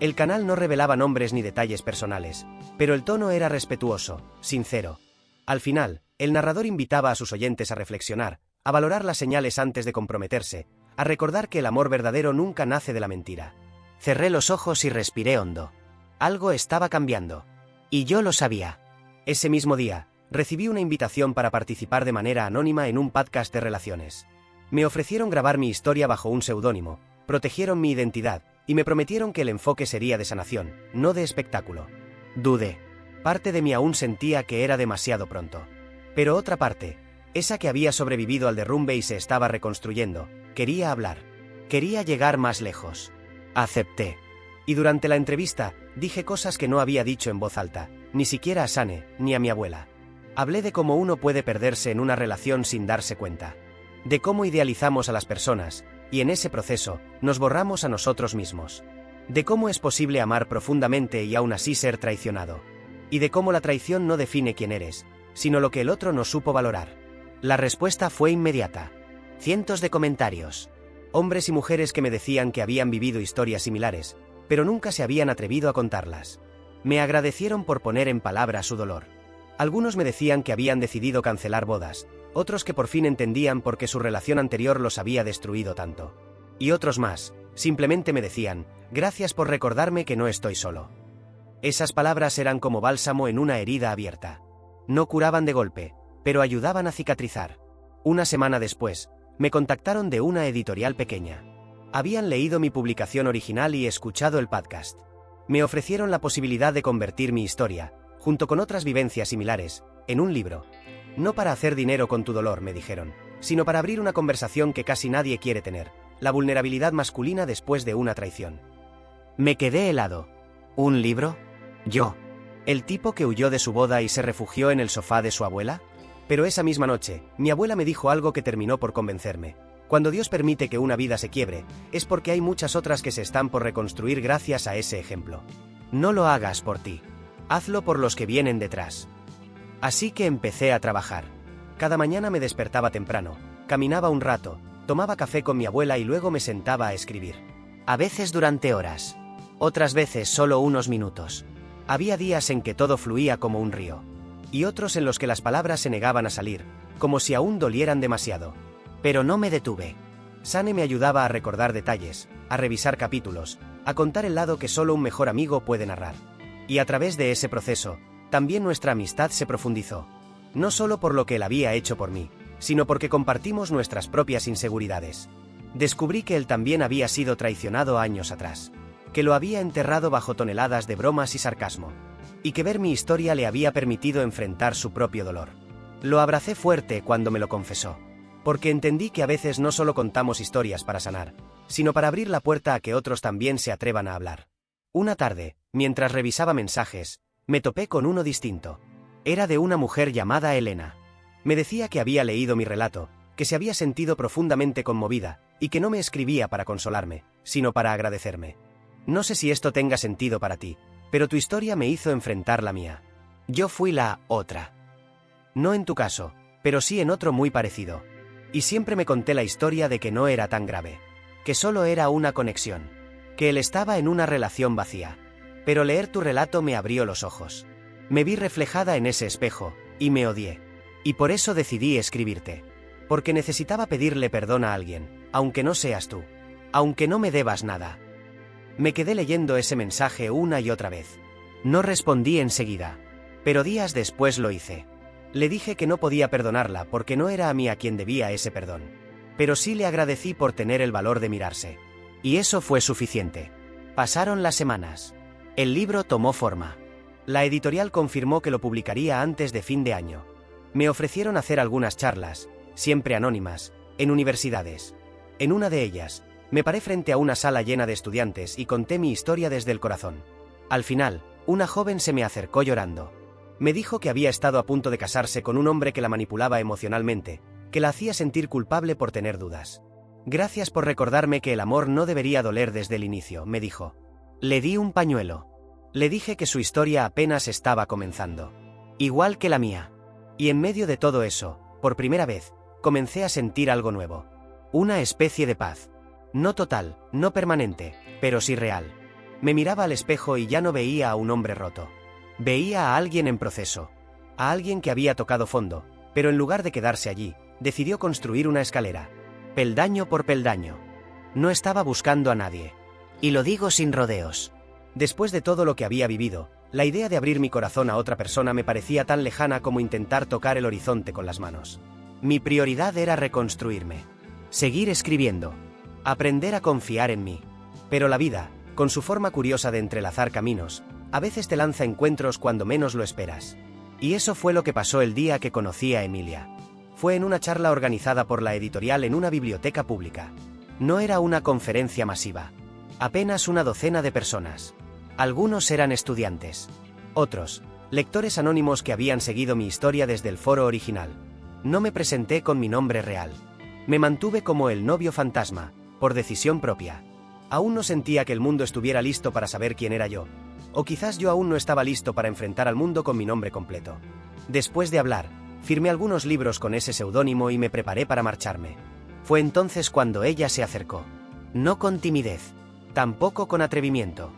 El canal no revelaba nombres ni detalles personales, pero el tono era respetuoso, sincero. Al final, el narrador invitaba a sus oyentes a reflexionar, a valorar las señales antes de comprometerse, a recordar que el amor verdadero nunca nace de la mentira. Cerré los ojos y respiré hondo. Algo estaba cambiando. Y yo lo sabía. Ese mismo día, recibí una invitación para participar de manera anónima en un podcast de relaciones. Me ofrecieron grabar mi historia bajo un seudónimo, protegieron mi identidad, y me prometieron que el enfoque sería de sanación, no de espectáculo. Dudé. Parte de mí aún sentía que era demasiado pronto. Pero otra parte, esa que había sobrevivido al derrumbe y se estaba reconstruyendo, quería hablar. Quería llegar más lejos. Acepté. Y durante la entrevista, dije cosas que no había dicho en voz alta, ni siquiera a Sane, ni a mi abuela. Hablé de cómo uno puede perderse en una relación sin darse cuenta. De cómo idealizamos a las personas, y en ese proceso, nos borramos a nosotros mismos. De cómo es posible amar profundamente y aún así ser traicionado. Y de cómo la traición no define quién eres, sino lo que el otro no supo valorar. La respuesta fue inmediata. Cientos de comentarios. Hombres y mujeres que me decían que habían vivido historias similares, pero nunca se habían atrevido a contarlas. Me agradecieron por poner en palabras su dolor. Algunos me decían que habían decidido cancelar bodas, otros que por fin entendían por qué su relación anterior los había destruido tanto. Y otros más, simplemente me decían, gracias por recordarme que no estoy solo. Esas palabras eran como bálsamo en una herida abierta. No curaban de golpe, pero ayudaban a cicatrizar. Una semana después, me contactaron de una editorial pequeña. Habían leído mi publicación original y escuchado el podcast. Me ofrecieron la posibilidad de convertir mi historia, junto con otras vivencias similares, en un libro. No para hacer dinero con tu dolor, me dijeron, sino para abrir una conversación que casi nadie quiere tener, la vulnerabilidad masculina después de una traición. Me quedé helado. ¿Un libro? ¿Yo? ¿El tipo que huyó de su boda y se refugió en el sofá de su abuela? Pero esa misma noche, mi abuela me dijo algo que terminó por convencerme. Cuando Dios permite que una vida se quiebre, es porque hay muchas otras que se están por reconstruir gracias a ese ejemplo. No lo hagas por ti. Hazlo por los que vienen detrás. Así que empecé a trabajar. Cada mañana me despertaba temprano, caminaba un rato, tomaba café con mi abuela y luego me sentaba a escribir. A veces durante horas. Otras veces solo unos minutos. Había días en que todo fluía como un río. Y otros en los que las palabras se negaban a salir, como si aún dolieran demasiado. Pero no me detuve. Sane me ayudaba a recordar detalles, a revisar capítulos, a contar el lado que solo un mejor amigo puede narrar. Y a través de ese proceso, también nuestra amistad se profundizó. No solo por lo que él había hecho por mí, sino porque compartimos nuestras propias inseguridades. Descubrí que él también había sido traicionado años atrás, que lo había enterrado bajo toneladas de bromas y sarcasmo, y que ver mi historia le había permitido enfrentar su propio dolor. Lo abracé fuerte cuando me lo confesó, porque entendí que a veces no solo contamos historias para sanar, sino para abrir la puerta a que otros también se atrevan a hablar. Una tarde, mientras revisaba mensajes, me topé con uno distinto. Era de una mujer llamada Elena. Me decía que había leído mi relato, que se había sentido profundamente conmovida, y que no me escribía para consolarme, sino para agradecerme. No sé si esto tenga sentido para ti, pero tu historia me hizo enfrentar la mía. Yo fui la otra. No en tu caso, pero sí en otro muy parecido. Y siempre me conté la historia de que no era tan grave, que solo era una conexión, que él estaba en una relación vacía. Pero leer tu relato me abrió los ojos. Me vi reflejada en ese espejo, y me odié. Y por eso decidí escribirte. Porque necesitaba pedirle perdón a alguien, aunque no seas tú. Aunque no me debas nada. Me quedé leyendo ese mensaje una y otra vez. No respondí enseguida. Pero días después lo hice. Le dije que no podía perdonarla porque no era a mí a quien debía ese perdón. Pero sí le agradecí por tener el valor de mirarse. Y eso fue suficiente. Pasaron las semanas. El libro tomó forma. La editorial confirmó que lo publicaría antes de fin de año. Me ofrecieron hacer algunas charlas, siempre anónimas, en universidades. En una de ellas, me paré frente a una sala llena de estudiantes y conté mi historia desde el corazón. Al final, una joven se me acercó llorando. Me dijo que había estado a punto de casarse con un hombre que la manipulaba emocionalmente, que la hacía sentir culpable por tener dudas. Gracias por recordarme que el amor no debería doler desde el inicio, me dijo. Le di un pañuelo. Le dije que su historia apenas estaba comenzando. Igual que la mía. Y en medio de todo eso, por primera vez, comencé a sentir algo nuevo. Una especie de paz. No total, no permanente, pero sí real. Me miraba al espejo y ya no veía a un hombre roto. Veía a alguien en proceso. A alguien que había tocado fondo, pero en lugar de quedarse allí, decidió construir una escalera. Peldaño por peldaño. No estaba buscando a nadie. Y lo digo sin rodeos. Después de todo lo que había vivido, la idea de abrir mi corazón a otra persona me parecía tan lejana como intentar tocar el horizonte con las manos. Mi prioridad era reconstruirme. Seguir escribiendo. Aprender a confiar en mí. Pero la vida, con su forma curiosa de entrelazar caminos, a veces te lanza encuentros cuando menos lo esperas. Y eso fue lo que pasó el día que conocí a Emilia. Fue en una charla organizada por la editorial en una biblioteca pública. No era una conferencia masiva. Apenas una docena de personas. Algunos eran estudiantes. Otros, lectores anónimos que habían seguido mi historia desde el foro original. No me presenté con mi nombre real. Me mantuve como el novio fantasma, por decisión propia. Aún no sentía que el mundo estuviera listo para saber quién era yo. O quizás yo aún no estaba listo para enfrentar al mundo con mi nombre completo. Después de hablar, firmé algunos libros con ese seudónimo y me preparé para marcharme. Fue entonces cuando ella se acercó. No con timidez, tampoco con atrevimiento.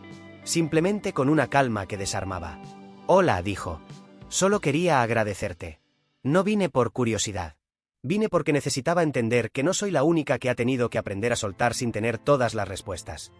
Simplemente con una calma que desarmaba. «Hola», dijo. «Solo quería agradecerte. No vine por curiosidad. Vine porque necesitaba entender que no soy la única que ha tenido que aprender a soltar sin tener todas las respuestas».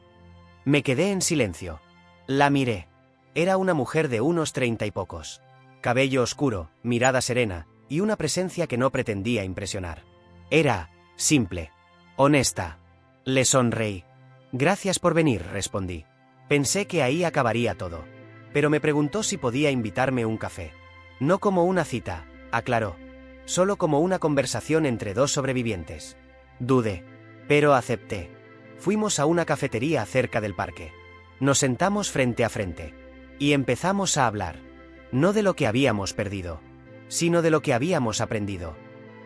Me quedé en silencio. La miré. Era una mujer de unos 30 y pocos. Cabello oscuro, mirada serena, y una presencia que no pretendía impresionar. Era simple, honesta. Le sonreí. «Gracias por venir», respondí. Pensé que ahí acabaría todo. Pero me preguntó si podía invitarme un café. No como una cita, aclaró. Solo como una conversación entre dos sobrevivientes. Dudé, pero acepté. Fuimos a una cafetería cerca del parque. Nos sentamos frente a frente. Y empezamos a hablar. No de lo que habíamos perdido, sino de lo que habíamos aprendido.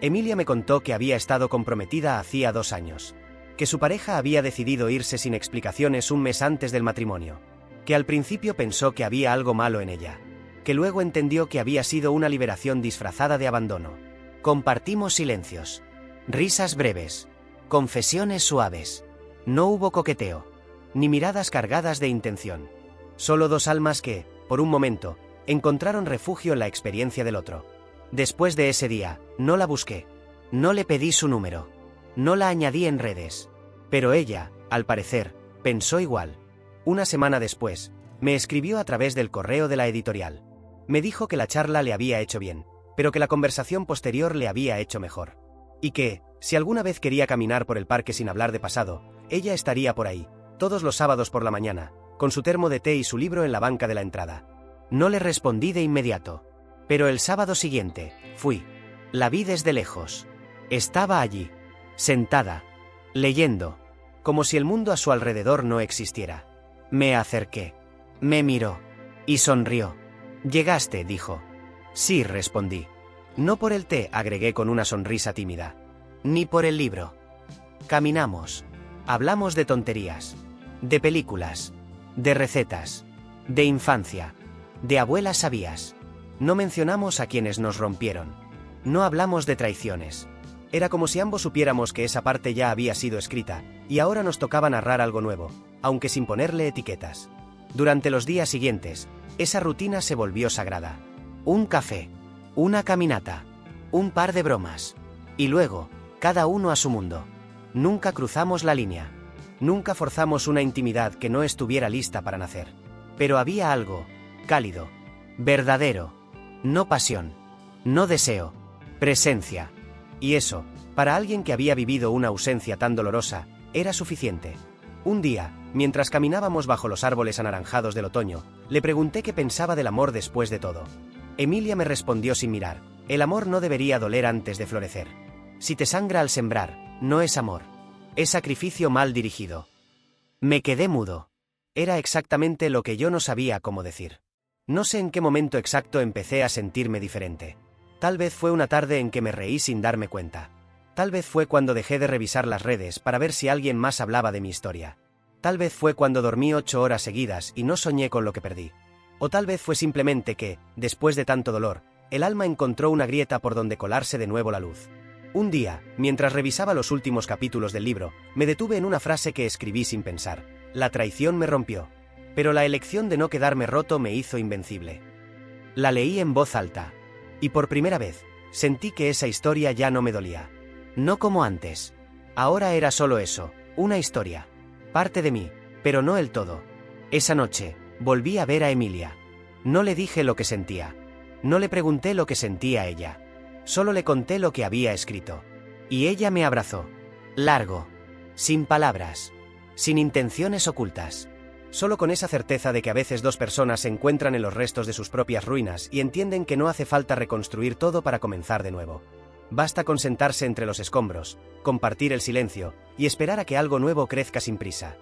Emilia me contó que había estado comprometida hacía 2 años. Que su pareja había decidido irse sin explicaciones un mes antes del matrimonio. Que al principio pensó que había algo malo en ella. Que luego entendió que había sido una liberación disfrazada de abandono. Compartimos silencios. Risas breves. Confesiones suaves. No hubo coqueteo. Ni miradas cargadas de intención. Solo 2 almas que, por un momento, encontraron refugio en la experiencia del otro. Después de ese día, no la busqué. No le pedí su número. No la añadí en redes. Pero ella, al parecer, pensó igual. Una semana después, me escribió a través del correo de la editorial. Me dijo que la charla le había hecho bien, pero que la conversación posterior le había hecho mejor. Y que, si alguna vez quería caminar por el parque sin hablar de pasado, ella estaría por ahí, todos los sábados por la mañana, con su termo de té y su libro en la banca de la entrada. No le respondí de inmediato. Pero el sábado siguiente, fui. La vi desde lejos. Estaba allí, sentada, leyendo, como si el mundo a su alrededor no existiera. Me acerqué. Me miró. Y sonrió. «Llegaste», dijo. «Sí», respondí. «No por el té», agregué con una sonrisa tímida. «Ni por el libro». Caminamos. Hablamos de tonterías. De películas. De recetas. De infancia. De abuelas sabías. No mencionamos a quienes nos rompieron. No hablamos de traiciones. Era como si ambos supiéramos que esa parte ya había sido escrita, y ahora nos tocaba narrar algo nuevo, aunque sin ponerle etiquetas. Durante los días siguientes, esa rutina se volvió sagrada. Un café, una caminata, un par de bromas. Y luego, cada uno a su mundo. Nunca cruzamos la línea. Nunca forzamos una intimidad que no estuviera lista para nacer. Pero había algo, cálido, verdadero. No pasión, no deseo, presencia. Y eso, para alguien que había vivido una ausencia tan dolorosa, era suficiente. Un día, mientras caminábamos bajo los árboles anaranjados del otoño, le pregunté qué pensaba del amor después de todo. Emilia me respondió sin mirar: «El amor no debería doler antes de florecer. Si te sangra al sembrar, no es amor. Es sacrificio mal dirigido». Me quedé mudo. Era exactamente lo que yo no sabía cómo decir. No sé en qué momento exacto empecé a sentirme diferente. Tal vez fue una tarde en que me reí sin darme cuenta. Tal vez fue cuando dejé de revisar las redes para ver si alguien más hablaba de mi historia. Tal vez fue cuando dormí 8 horas seguidas y no soñé con lo que perdí. O tal vez fue simplemente que, después de tanto dolor, el alma encontró una grieta por donde colarse de nuevo la luz. Un día, mientras revisaba los últimos capítulos del libro, me detuve en una frase que escribí sin pensar. La traición me rompió. Pero la elección de no quedarme roto me hizo invencible. La leí en voz alta. Y por primera vez, sentí que esa historia ya no me dolía. No como antes. Ahora era solo eso, una historia. Parte de mí, pero no el todo. Esa noche, volví a ver a Emilia. No le dije lo que sentía. No le pregunté lo que sentía ella. Solo le conté lo que había escrito. Y ella me abrazó. Largo. Sin palabras. Sin intenciones ocultas. Solo con esa certeza de que a veces 2 personas se encuentran en los restos de sus propias ruinas y entienden que no hace falta reconstruir todo para comenzar de nuevo. Basta con sentarse entre los escombros, compartir el silencio y esperar a que algo nuevo crezca sin prisa.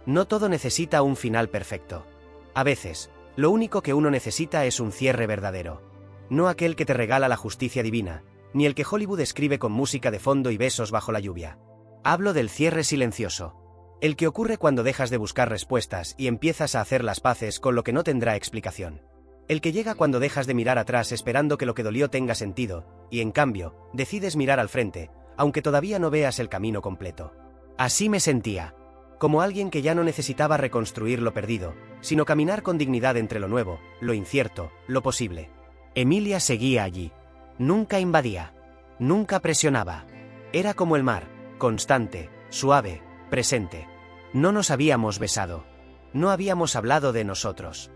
No todo necesita un final perfecto. A veces, lo único que uno necesita es un cierre verdadero. No aquel que te regala la justicia divina, ni el que Hollywood escribe con música de fondo y besos bajo la lluvia. Hablo del cierre silencioso. El que ocurre cuando dejas de buscar respuestas y empiezas a hacer las paces con lo que no tendrá explicación. El que llega cuando dejas de mirar atrás esperando que lo que dolió tenga sentido, y en cambio, decides mirar al frente, aunque todavía no veas el camino completo. Así me sentía. Como alguien que ya no necesitaba reconstruir lo perdido, sino caminar con dignidad entre lo nuevo, lo incierto, lo posible. Emilia seguía allí. Nunca invadía. Nunca presionaba. Era como el mar, constante, suave, presente. No nos habíamos besado. No habíamos hablado de nosotros.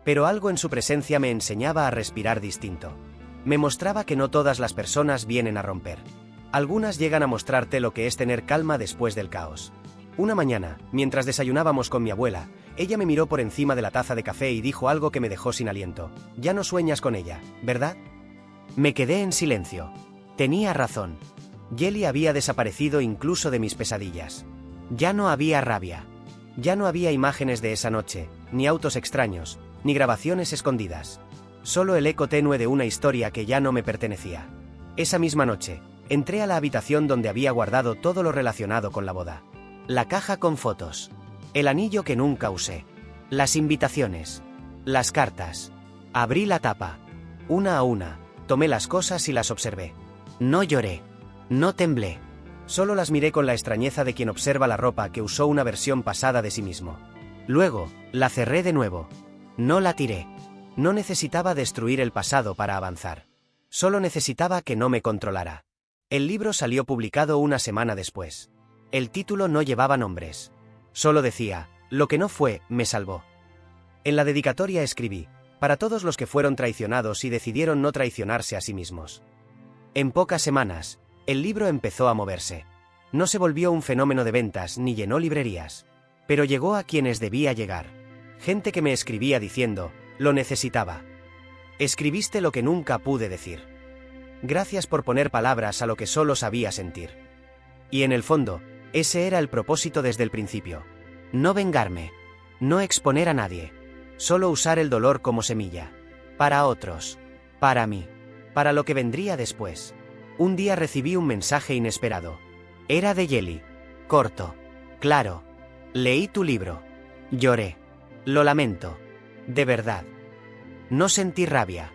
Pero algo en su presencia me enseñaba a respirar distinto. Me mostraba que no todas las personas vienen a romper. Algunas llegan a mostrarte lo que es tener calma después del caos. Una mañana, mientras desayunábamos con mi abuela, ella me miró por encima de la taza de café y dijo algo que me dejó sin aliento. Ya no sueñas con ella, ¿verdad? Me quedé en silencio. Tenía razón. Yeli había desaparecido incluso de mis pesadillas. Ya no había rabia. Ya no había imágenes de esa noche, ni autos extraños, ni grabaciones escondidas. Solo el eco tenue de una historia que ya no me pertenecía. Esa misma noche, entré a la habitación donde había guardado todo lo relacionado con la boda. La caja con fotos. El anillo que nunca usé. Las invitaciones. Las cartas. Abrí la tapa. Una a una, tomé las cosas y las observé. No lloré. No temblé. Solo las miré con la extrañeza de quien observa la ropa que usó una versión pasada de sí mismo. Luego, la cerré de nuevo. No la tiré. No necesitaba destruir el pasado para avanzar. Solo necesitaba que no me controlara. El libro salió publicado una semana después. El título no llevaba nombres. Solo decía, lo que no fue, me salvó. En la dedicatoria escribí, para todos los que fueron traicionados y decidieron no traicionarse a sí mismos. En pocas semanas, el libro empezó a moverse. No se volvió un fenómeno de ventas ni llenó librerías. Pero llegó a quienes debía llegar. Gente que me escribía diciendo, lo necesitaba. Escribiste lo que nunca pude decir. Gracias por poner palabras a lo que solo sabía sentir. Y en el fondo, ese era el propósito desde el principio. No vengarme. No exponer a nadie. Solo usar el dolor como semilla. Para otros. Para mí. Para lo que vendría después. Un día recibí un mensaje inesperado. Era de Yeli. Corto. Claro. Leí tu libro. Lloré. Lo lamento. De verdad. No sentí rabia.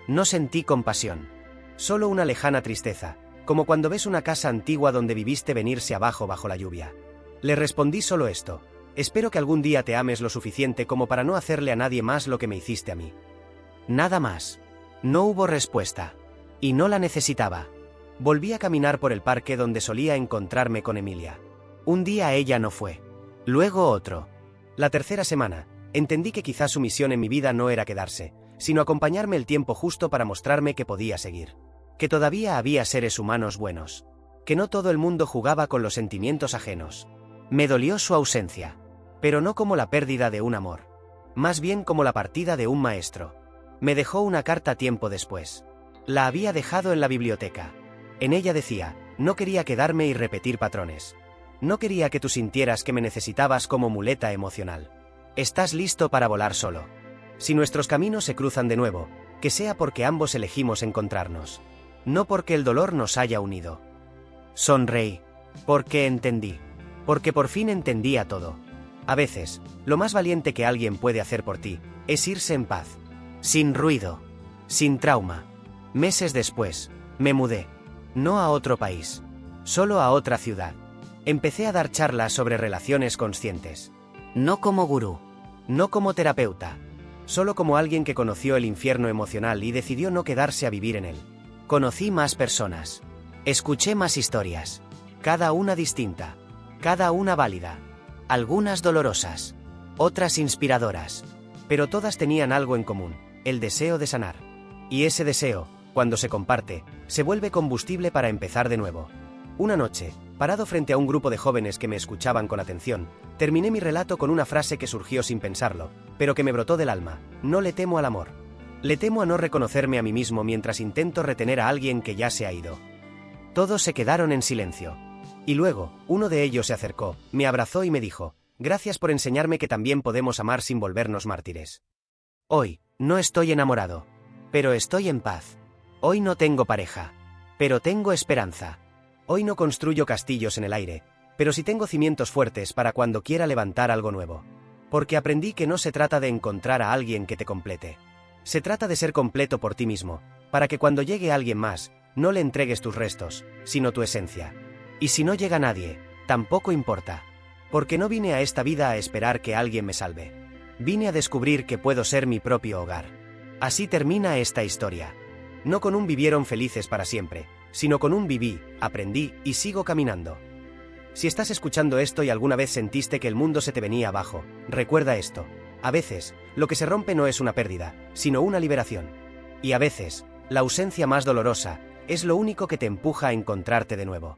No sentí compasión. Solo una lejana tristeza. Como cuando ves una casa antigua donde viviste venirse abajo bajo la lluvia. Le respondí solo esto. Espero que algún día te ames lo suficiente como para no hacerle a nadie más lo que me hiciste a mí. Nada más. No hubo respuesta. Y no la necesitaba. Volví a caminar por el parque donde solía encontrarme con Emilia. Un día ella no fue. Luego otro. La tercera semana, entendí que quizás su misión en mi vida no era quedarse, sino acompañarme el tiempo justo para mostrarme que podía seguir. Que todavía había seres humanos buenos. Que no todo el mundo jugaba con los sentimientos ajenos. Me dolió su ausencia. Pero no como la pérdida de un amor. Más bien como la partida de un maestro. Me dejó una carta tiempo después. La había dejado en la biblioteca. En ella decía, no quería quedarme y repetir patrones. No quería que tú sintieras que me necesitabas como muleta emocional. Estás listo para volar solo. Si nuestros caminos se cruzan de nuevo, que sea porque ambos elegimos encontrarnos. No porque el dolor nos haya unido. Sonreí. Porque entendí. Porque por fin entendía todo. A veces, lo más valiente que alguien puede hacer por ti, es irse en paz. Sin ruido. Sin trauma. Meses después, me mudé. No a otro país. Solo a otra ciudad. Empecé a dar charlas sobre relaciones conscientes. No como gurú. No como terapeuta. Solo como alguien que conoció el infierno emocional y decidió no quedarse a vivir en él. Conocí más personas. Escuché más historias. Cada una distinta. Cada una válida. Algunas dolorosas. Otras inspiradoras. Pero todas tenían algo en común, el deseo de sanar. Y ese deseo, cuando se comparte, se vuelve combustible para empezar de nuevo. Una noche, parado frente a un grupo de jóvenes que me escuchaban con atención, terminé mi relato con una frase que surgió sin pensarlo, pero que me brotó del alma: no le temo al amor. Le temo a no reconocerme a mí mismo mientras intento retener a alguien que ya se ha ido. Todos se quedaron en silencio. Y luego, uno de ellos se acercó, me abrazó y me dijo: Gracias por enseñarme que también podemos amar sin volvernos mártires. Hoy, no estoy enamorado, pero estoy en paz. Hoy no tengo pareja, pero tengo esperanza. Hoy no construyo castillos en el aire, pero sí tengo cimientos fuertes para cuando quiera levantar algo nuevo. Porque aprendí que no se trata de encontrar a alguien que te complete. Se trata de ser completo por ti mismo, para que cuando llegue alguien más, no le entregues tus restos, sino tu esencia. Y si no llega nadie, tampoco importa. Porque no vine a esta vida a esperar que alguien me salve. Vine a descubrir que puedo ser mi propio hogar. Así termina esta historia. No con un vivieron felices para siempre, sino con un viví, aprendí y sigo caminando. Si estás escuchando esto y alguna vez sentiste que el mundo se te venía abajo, recuerda esto. A veces, lo que se rompe no es una pérdida, sino una liberación. Y a veces, la ausencia más dolorosa, es lo único que te empuja a encontrarte de nuevo.